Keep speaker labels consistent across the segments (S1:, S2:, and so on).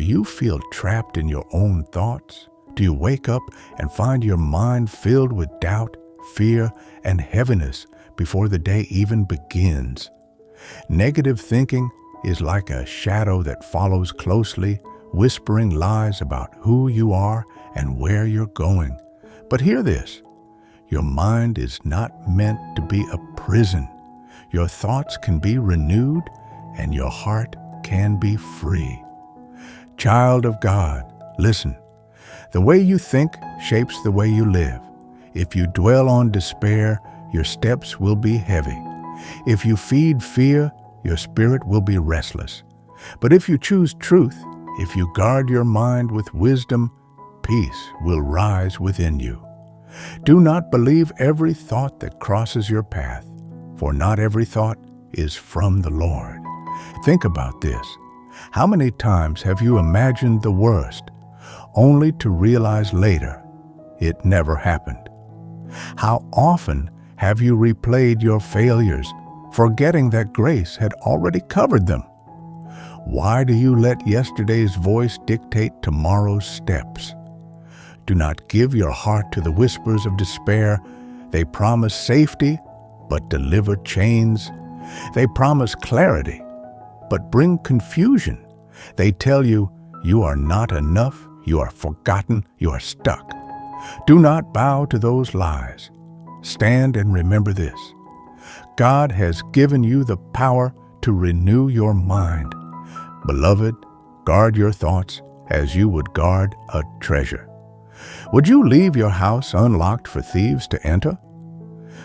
S1: you feel trapped in your own thoughts? Do you wake up and find your mind filled with doubt, fear, and heaviness before the day even begins? Negative thinking is like a shadow that follows closely, whispering lies about who you are and where you're going. But hear this, your mind is not meant to be a prison. Your thoughts can be renewed and your heart can be free. Child of God, listen. The way you think shapes the way you live. If you dwell on despair, your steps will be heavy. If you feed fear, your spirit will be restless. But if you choose truth, if you guard your mind with wisdom, peace will rise within you. Do not believe every thought that crosses your path, for not every thought is from the Lord. Think about this. How many times have you imagined the worst, only to realize later it never happened? How often have you replayed your failures, forgetting that grace had already covered them? Why do you let yesterday's voice dictate tomorrow's steps? Do not give your heart to the whispers of despair. They promise safety, but deliver chains. They promise clarity, but bring confusion. They tell you, you are not enough, you are forgotten, you are stuck. Do not bow to those lies. Stand and remember this. God has given you the power to renew your mind. Beloved, guard your thoughts as you would guard a treasure. Would you leave your house unlocked for thieves to enter?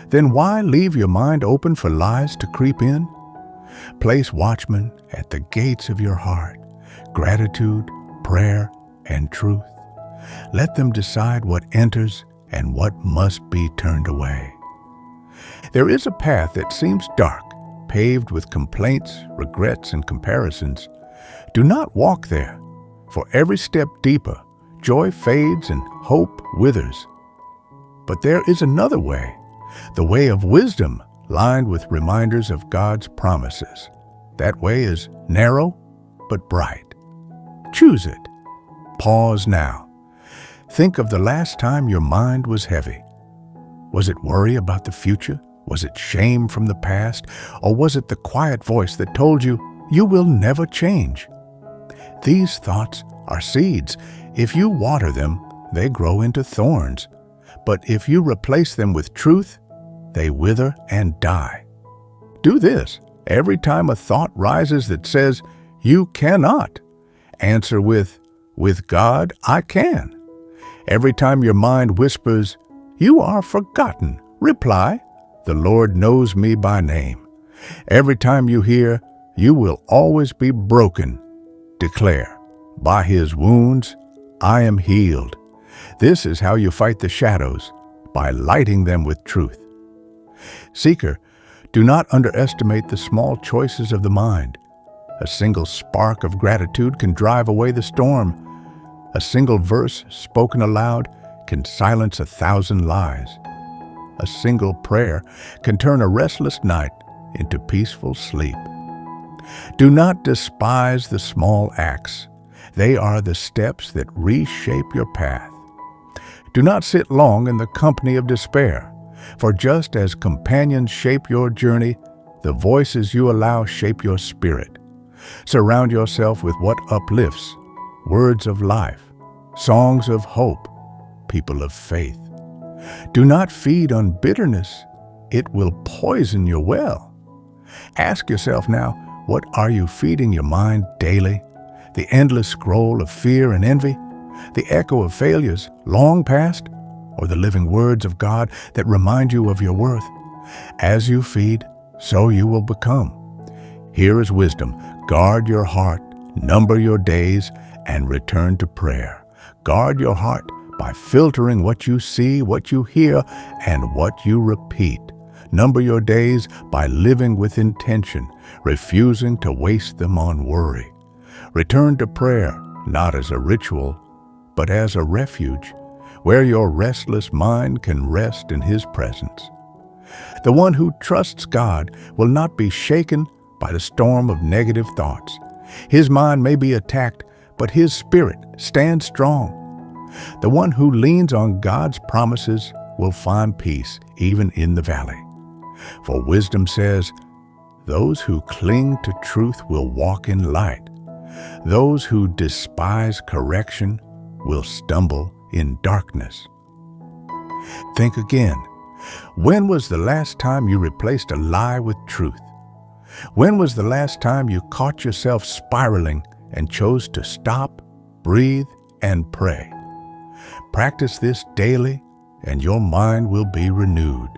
S1: Then why leave your mind open for lies to creep in? Place watchmen at the gates of your heart, gratitude, prayer, and truth. Let them decide what enters and what must be turned away. There is a path that seems dark, paved with complaints, regrets, and comparisons. Do not walk there, for every step deeper, joy fades and hope withers. But there is another way, the way of wisdom, lined with reminders of God's promises. That way is narrow but bright. Choose it. Pause now. Think of the last time your mind was heavy. Was it worry about the future? Was it shame from the past? Or was it the quiet voice that told you, you will never change? These thoughts are seeds. If you water them, they grow into thorns. But if you replace them with truth, they wither and die. Do this. Every time a thought rises that says, you cannot, answer with God, I can. Every time your mind whispers, you are forgotten, reply, the Lord knows me by name. Every time you hear, you will always be broken, declare, by his wounds, I am healed. This is how you fight the shadows, by lighting them with truth. Seeker, do not underestimate the small choices of the mind. A single spark of gratitude can drive away the storm. A single verse spoken aloud can silence 1,000 lies. A single prayer can turn a restless night into peaceful sleep. Do not despise the small acts. They are the steps that reshape your path. Do not sit long in the company of despair, for just as companions shape your journey, the voices you allow shape your spirit. Surround yourself with what uplifts, words of life, songs of hope, people of faith. Do not feed on bitterness. It will poison your well. Ask yourself now, what are you feeding your mind daily? The endless scroll of fear and envy? The echo of failures long past? Or the living words of God that remind you of your worth? As you feed, so you will become. Here is wisdom. Guard your heart, number your days, and return to prayer. Guard your heart by filtering what you see, what you hear, and what you repeat. Number your days by living with intention, refusing to waste them on worry. Return to prayer, not as a ritual, but as a refuge, where your restless mind can rest in His presence. The one who trusts God will not be shaken by the storm of negative thoughts. His mind may be attacked, but his spirit stands strong. The one who leans on God's promises will find peace even in the valley. For wisdom says, those who cling to truth will walk in light. Those who despise correction will stumble in darkness. Think again. When was the last time you replaced a lie with truth? When was the last time you caught yourself spiraling and chose to stop, breathe, and pray? Practice this daily, and your mind will be renewed.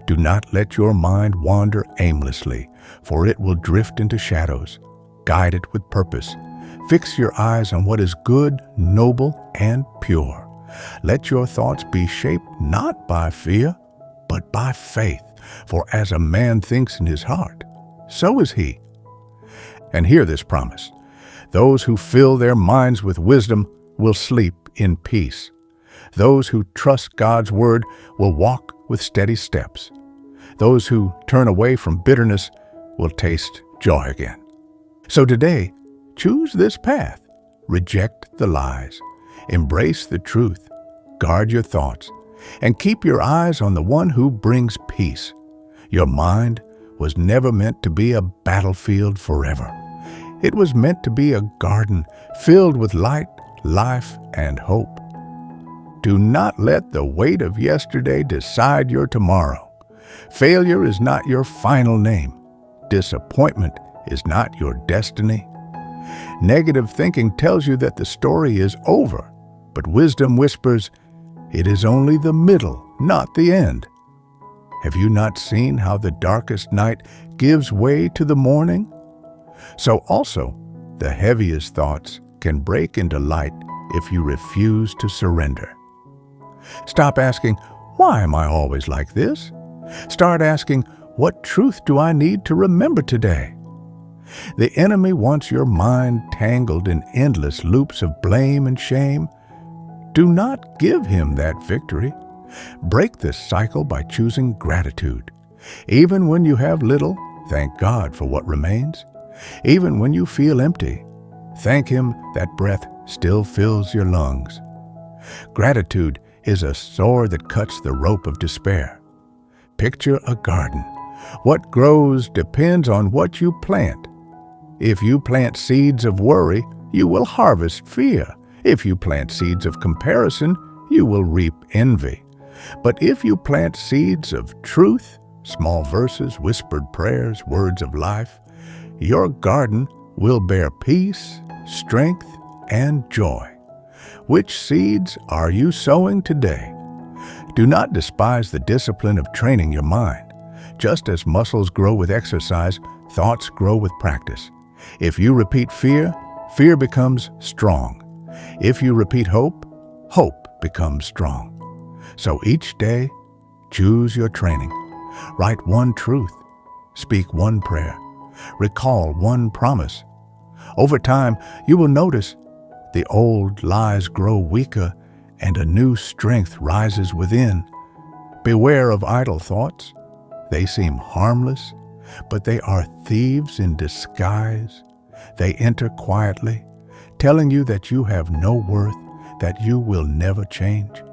S1: Do not let your mind wander aimlessly, for it will drift into shadows. Guide it with purpose. Fix your eyes on what is good, noble, and pure. Let your thoughts be shaped not by fear, but by faith. For as a man thinks in his heart, so is he. And hear this promise. Those who fill their minds with wisdom will sleep in peace. Those who trust God's word will walk with steady steps. Those who turn away from bitterness will taste joy again. So today, choose this path. Reject the lies. Embrace the truth. Guard your thoughts. And keep your eyes on the one who brings peace. Your mind was never meant to be a battlefield forever. It was meant to be a garden filled with light, life, and hope. Do not let the weight of yesterday decide your tomorrow. Failure is not your final name. Disappointment is not your destiny. Negative thinking tells you that the story is over, but wisdom whispers, it is only the middle, not the end. Have you not seen how the darkest night gives way to the morning? So also, the heaviest thoughts can break into light if you refuse to surrender. Stop asking, why am I always like this? Start asking, what truth do I need to remember today? The enemy wants your mind tangled in endless loops of blame and shame. Do not give him that victory. Break this cycle by choosing gratitude. Even when you have little, thank God for what remains. Even when you feel empty, thank him that breath still fills your lungs. Gratitude is a sword that cuts the rope of despair. Picture a garden. What grows depends on what you plant. If you plant seeds of worry, you will harvest fear. If you plant seeds of comparison, you will reap envy. But if you plant seeds of truth, small verses, whispered prayers, words of life, your garden will bear peace, strength, and joy. Which seeds are you sowing today? Do not despise the discipline of training your mind. Just as muscles grow with exercise, thoughts grow with practice. If you repeat fear, fear becomes strong. If you repeat hope, hope becomes strong. So each day, choose your training. Write one truth. Speak one prayer. Recall one promise. Over time, you will notice the old lies grow weaker and a new strength rises within. Beware of idle thoughts. They seem harmless, but they are thieves in disguise. They enter quietly, telling you that you have no worth, that you will never change.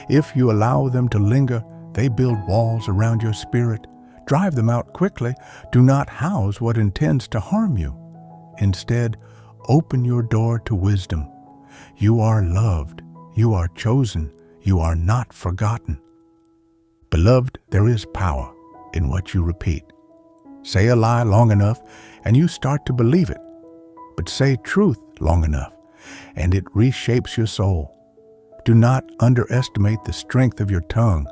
S1: If you allow them to linger, they build walls around your spirit. Drive them out quickly. Do not house what intends to harm you. Instead, open your door to wisdom. You are loved. You are chosen. You are not forgotten. Beloved, there is power in what you repeat. Say a lie long enough, and you start to believe it. But say truth long enough, and it reshapes your soul. Do not underestimate the strength of your tongue.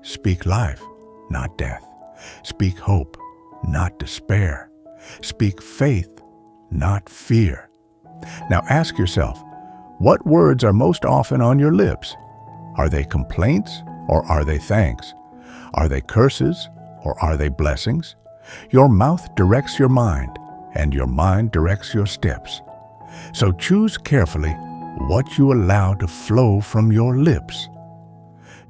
S1: Speak life, not death. Speak hope, not despair. Speak faith, not fear. Now ask yourself, what words are most often on your lips? Are they complaints or are they thanks? Are they curses or are they blessings? Your mouth directs your mind, and your mind directs your steps. So choose carefully what you allow to flow from your lips.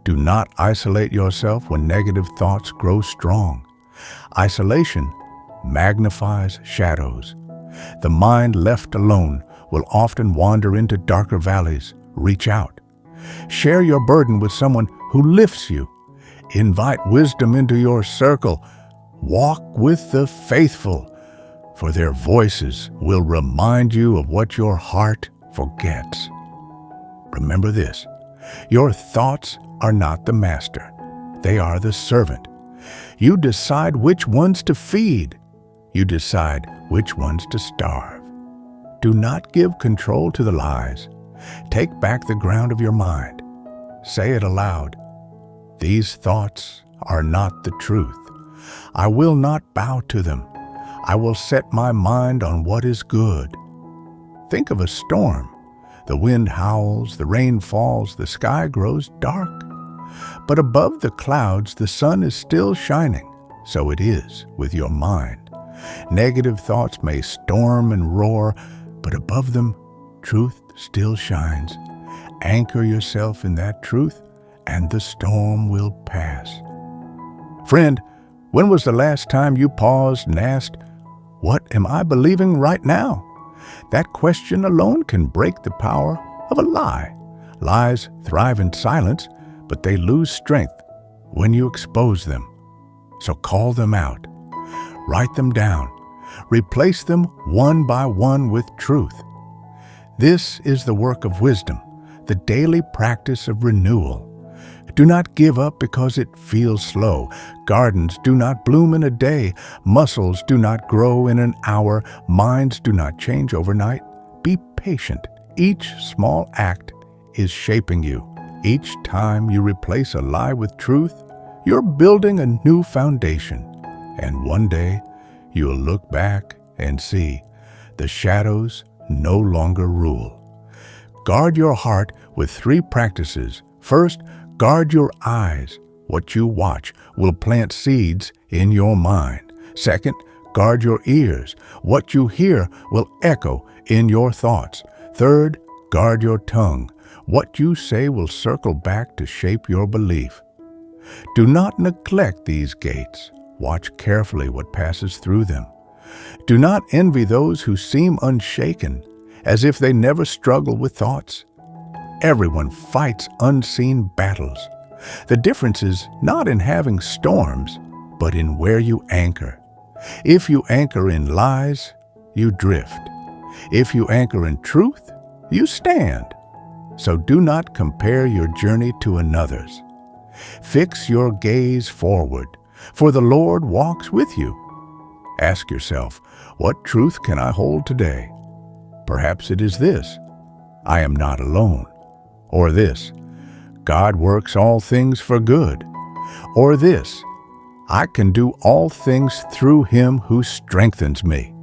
S1: Do not isolate yourself when negative thoughts grow strong. Isolation magnifies shadows. The mind left alone will often wander into darker valleys. Reach out. Share your burden with someone who lifts you. Invite wisdom into your circle. Walk with the faithful, for their voices will remind you of what your heart forgets. Remember this: your thoughts are not the master. They are the servant. You decide which ones to feed. You decide which ones to starve. Do not give control to the lies. Take back the ground of your mind. Say it aloud: these thoughts are not the truth. I will not bow to them. I will set my mind on what is good. Think of a storm. The wind howls, the rain falls, the sky grows dark. But above the clouds, the sun is still shining. So it is with your mind. Negative thoughts may storm and roar, but above them, truth still shines. Anchor yourself in that truth, and the storm will pass. Friend, when was the last time you paused and asked, "What am I believing right now?" That question alone can break the power of a lie. Lies thrive in silence, but they lose strength when you expose them. So call them out. Write them down. Replace them one by one with truth. This is the work of wisdom, the daily practice of renewal. Do not give up because it feels slow. Gardens do not bloom in a day. Muscles do not grow in an hour. Minds do not change overnight. Be patient. Each small act is shaping you. Each time you replace a lie with truth, you're building a new foundation. And one day, you'll look back and see the shadows no longer rule. Guard your heart with 3 practices. First, guard your eyes. What you watch will plant seeds in your mind. Second, guard your ears. What you hear will echo in your thoughts. Third, guard your tongue. What you say will circle back to shape your belief. Do not neglect these gates. Watch carefully what passes through them. Do not envy those who seem unshaken, as if they never struggle with thoughts. Everyone fights unseen battles. The difference is not in having storms, but in where you anchor. If you anchor in lies, you drift. If you anchor in truth, you stand. So do not compare your journey to another's. Fix your gaze forward, for the Lord walks with you. Ask yourself, what truth can I hold today? Perhaps it is this: I am not alone. Or this: God works all things for good. Or this: I can do all things through Him who strengthens me.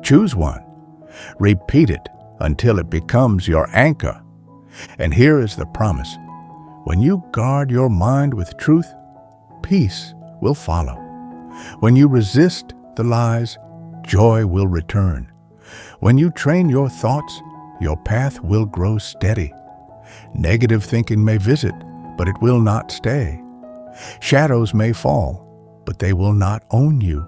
S1: Choose one. Repeat it until it becomes your anchor. And here is the promise: when you guard your mind with truth, peace will follow. When you resist the lies, joy will return. When you train your thoughts, your path will grow steady. Negative thinking may visit, but it will not stay. Shadows may fall, but they will not own you.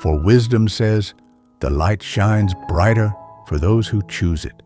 S1: For wisdom says, the light shines brighter for those who choose it.